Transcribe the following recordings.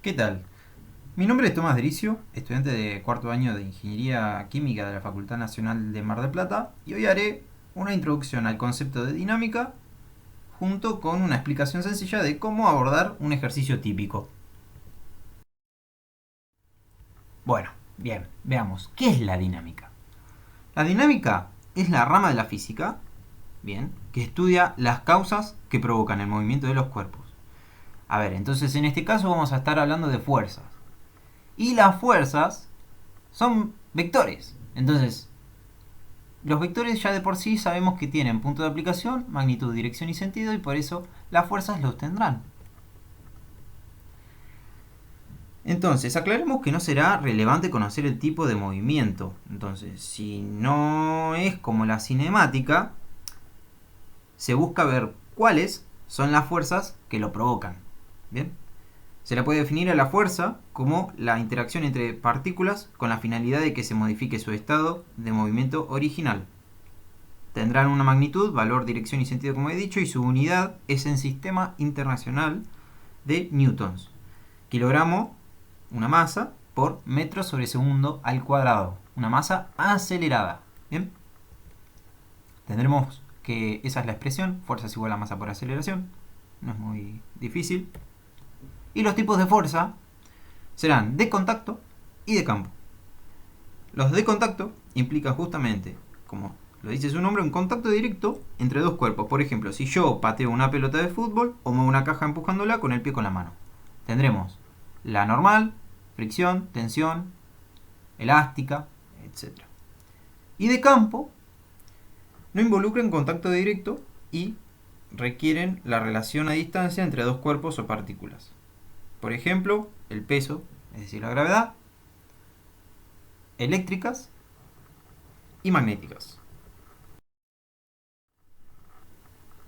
¿Qué tal? Mi nombre es Tomás Dericio, estudiante de cuarto año de Ingeniería Química de la Facultad Nacional de Mar del Plata, y hoy haré una introducción al concepto de dinámica junto con una explicación sencilla de cómo abordar un ejercicio típico. Bueno, bien, veamos, ¿qué es la dinámica? La dinámica es la rama de la física, bien, que estudia las causas que provocan el movimiento de los cuerpos. A ver, entonces en este caso vamos a estar hablando de fuerzas. Y las fuerzas son vectores. Entonces, los vectores ya de por sí sabemos que tienen punto de aplicación, magnitud, dirección y sentido, y por eso las fuerzas los tendrán. Entonces, aclaremos que no será relevante conocer el tipo de movimiento. Entonces, si no es como la cinemática, se busca ver cuáles son las fuerzas que lo provocan. ¿Bien? Se la puede definir a la fuerza como la interacción entre partículas con la finalidad de que se modifique su estado de movimiento original. Tendrán una magnitud, valor, dirección y sentido como he dicho, y su unidad es en sistema internacional de newtons. Kilogramo, una masa, por metro sobre segundo al cuadrado. Una masa acelerada. ¿Bien? Tendremos que esa es la expresión, fuerza es igual a masa por aceleración. No es muy difícil. Y los tipos de fuerza serán de contacto y de campo. Los de contacto implican justamente, como lo dice su nombre, un contacto directo entre dos cuerpos. Por ejemplo, si yo pateo una pelota de fútbol o muevo una caja empujándola con el pie con la mano. Tendremos la normal, fricción, tensión, elástica, etc. Y de campo no involucran contacto directo y requieren la relación a distancia entre dos cuerpos o partículas. Por ejemplo, el peso, es decir, la gravedad, eléctricas y magnéticas.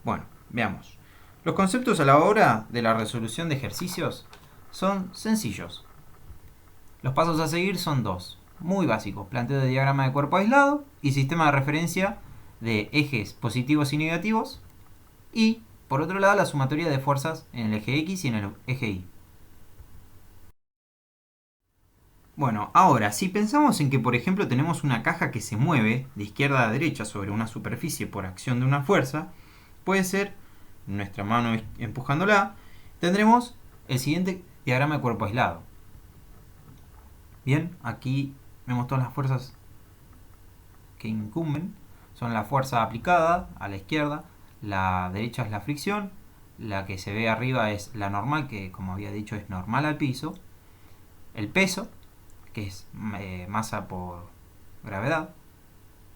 Bueno, veamos. Los conceptos a la hora de la resolución de ejercicios son sencillos. Los pasos a seguir son dos, muy básicos: planteo de diagrama de cuerpo aislado y sistema de referencia de ejes positivos y negativos, y por otro lado la sumatoria de fuerzas en el eje X y en el eje Y. Bueno, ahora, si pensamos en que por ejemplo tenemos una caja que se mueve de izquierda a derecha sobre una superficie por acción de una fuerza, puede ser nuestra mano empujándola, tendremos el siguiente diagrama de cuerpo aislado. Bien, aquí vemos todas las fuerzas que incumben. Son la fuerza aplicada a la izquierda, la derecha es la fricción, la que se ve arriba es la normal, que como había dicho es normal al piso, el peso, que es masa por gravedad,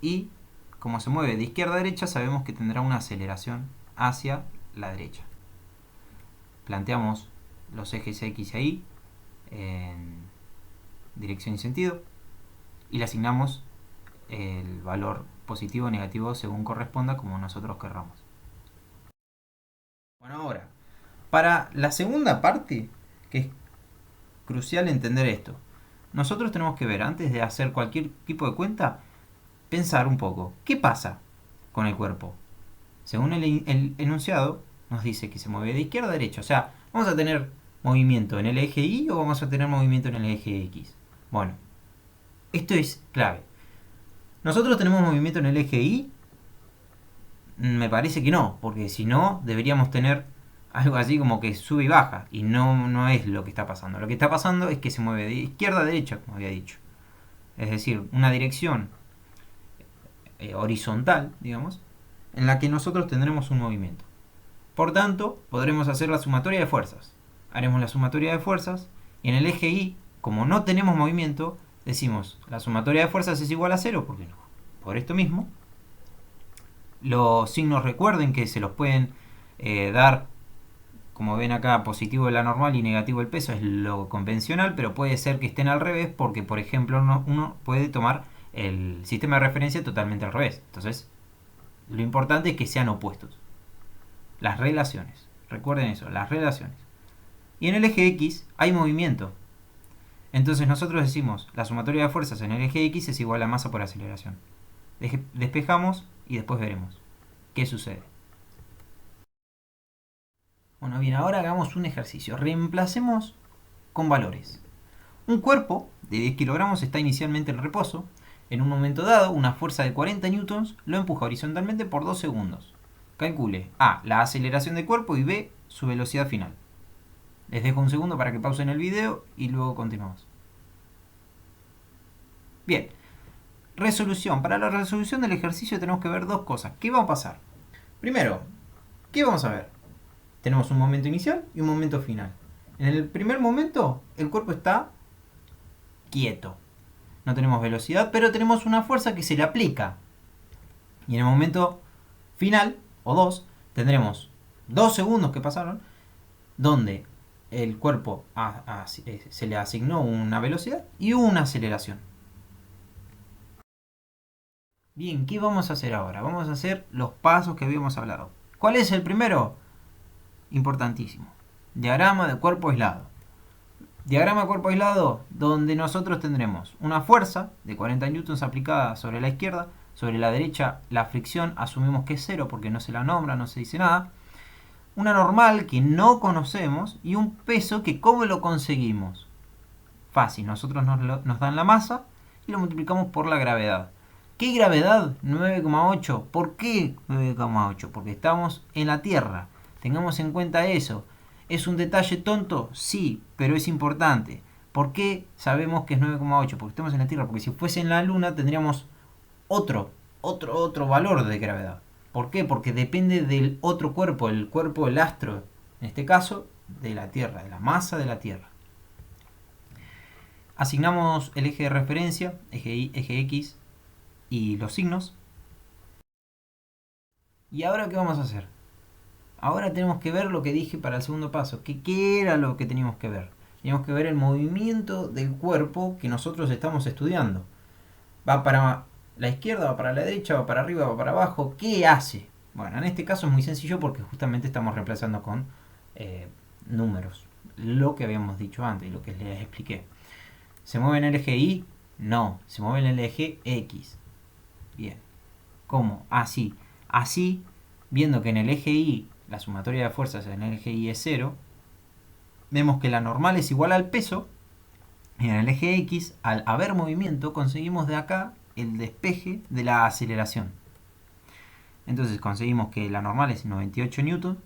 y como se mueve de izquierda a derecha sabemos que tendrá una aceleración hacia la derecha. Planteamos los ejes X y Y en dirección y sentido y le asignamos el valor positivo o negativo según corresponda, como nosotros querramos. Bueno, ahora, para la segunda parte, que es crucial entender esto, nosotros tenemos que ver, antes de hacer cualquier tipo de cuenta, pensar un poco, ¿qué pasa con el cuerpo? Según el enunciado, nos dice que se mueve de izquierda a derecha. O sea, ¿vamos a tener movimiento en el eje Y o vamos a tener movimiento en el eje X? Bueno, esto es clave. ¿Nosotros tenemos movimiento en el eje Y? Me parece que no, porque si no, deberíamos tener algo así como que sube y baja, y no es lo que está pasando. Lo que está pasando es que se mueve de izquierda a derecha, como había dicho. Es decir, una dirección horizontal, digamos, en la que nosotros tendremos un movimiento. Por tanto, podremos hacer la sumatoria de fuerzas. Haremos la sumatoria de fuerzas y en el eje Y, como no tenemos movimiento, decimos la sumatoria de fuerzas es igual a cero, porque no. Por esto mismo, los signos recuerden que se los pueden dar, como ven acá, positivo la normal y negativo el peso, es lo convencional, pero puede ser que estén al revés porque, por ejemplo, uno puede tomar el sistema de referencia totalmente al revés. Entonces, lo importante es que sean opuestos. Las relaciones. Recuerden eso, las relaciones. Y en el eje X hay movimiento. Entonces nosotros decimos la sumatoria de fuerzas en el eje X es igual a masa por aceleración. Despejamos y después veremos qué sucede. Bueno, bien, ahora hagamos un ejercicio. Reemplacemos con valores. Un cuerpo de 10 kilogramos está inicialmente en reposo. En un momento dado, una fuerza de 40 newtons lo empuja horizontalmente por 2 segundos. Calcule A, la aceleración del cuerpo, y B, su velocidad final. Les dejo un segundo para que pausen el video y luego continuamos. Bien, resolución. Para la resolución del ejercicio tenemos que ver dos cosas. ¿Qué va a pasar? Primero, ¿qué vamos a ver? Tenemos un momento inicial y un momento final. En el primer momento, el cuerpo está quieto. No tenemos velocidad, pero tenemos una fuerza que se le aplica. Y en el momento final, o 2, tendremos 2 segundos que pasaron, donde el cuerpo se le asignó una velocidad y una aceleración. Bien, ¿qué vamos a hacer ahora? Vamos a hacer los pasos que habíamos hablado. ¿Cuál es el primero? Importantísimo. Diagrama de cuerpo aislado. Diagrama de cuerpo aislado donde nosotros tendremos una fuerza de 40 newtons aplicada sobre la izquierda. Sobre la derecha la fricción asumimos que es 0 porque no se la nombra, no se dice nada. Una normal que no conocemos y un peso que ¿cómo lo conseguimos? Fácil, nosotros nos dan la masa y lo multiplicamos por la gravedad. ¿Qué gravedad? 9,8. ¿Por qué 9,8? Porque estamos en la Tierra. Tengamos en cuenta eso. ¿Es un detalle tonto? Sí, pero es importante. ¿Por qué sabemos que es 9,8? Porque estamos en la Tierra. Porque si fuese en la Luna tendríamos otro valor de gravedad. ¿Por qué? Porque depende del otro cuerpo, el cuerpo del astro, en este caso de la Tierra, de la masa de la Tierra. Asignamos el eje de referencia, eje Y, eje X y los signos. ¿Y ahora qué vamos a hacer? Ahora tenemos que ver lo que dije para el segundo paso. ¿Qué era lo que teníamos que ver? Teníamos que ver el movimiento del cuerpo que nosotros estamos estudiando. Va para la izquierda, va para la derecha, va para arriba, va para abajo. ¿Qué hace? Bueno, en este caso es muy sencillo porque justamente estamos reemplazando con números. Lo que habíamos dicho antes y lo que les expliqué. ¿Se mueve en el eje Y? No, se mueve en el eje X. Bien. ¿Cómo? Así. Así, viendo que en el eje Y la sumatoria de fuerzas en el eje Y es 0, vemos que la normal es igual al peso, y en el eje X, al haber movimiento, conseguimos de acá el despeje de la aceleración. Entonces conseguimos que la normal es 98 newtons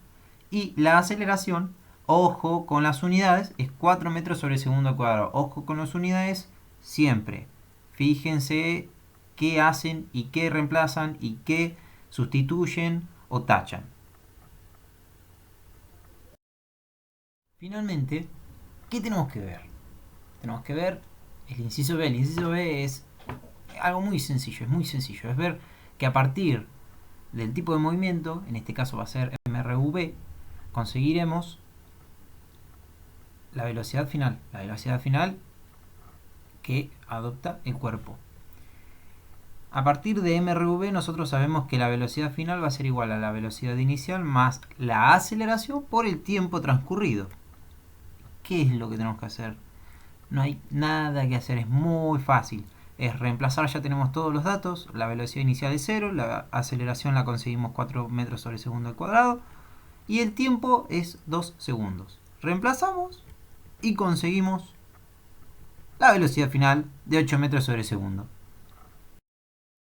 y la aceleración, ojo con las unidades, es 4 metros sobre segundo al cuadrado. Ojo con las unidades siempre. Fíjense qué hacen y qué reemplazan y qué sustituyen o tachan. Finalmente, ¿qué tenemos que ver? Tenemos que ver el inciso B. El inciso B es algo muy sencillo, es muy sencillo. Es ver que a partir del tipo de movimiento, en este caso va a ser MRV, conseguiremos la velocidad final. La velocidad final que adopta el cuerpo. A partir de MRV nosotros sabemos que la velocidad final va a ser igual a la velocidad inicial más la aceleración por el tiempo transcurrido. ¿Qué es lo que tenemos que hacer? No hay nada que hacer, es muy fácil. Es reemplazar, ya tenemos todos los datos. La velocidad inicial es 0, la aceleración la conseguimos 4 metros sobre segundo al cuadrado y el tiempo es 2 segundos. Reemplazamos y conseguimos la velocidad final de 8 metros sobre segundo.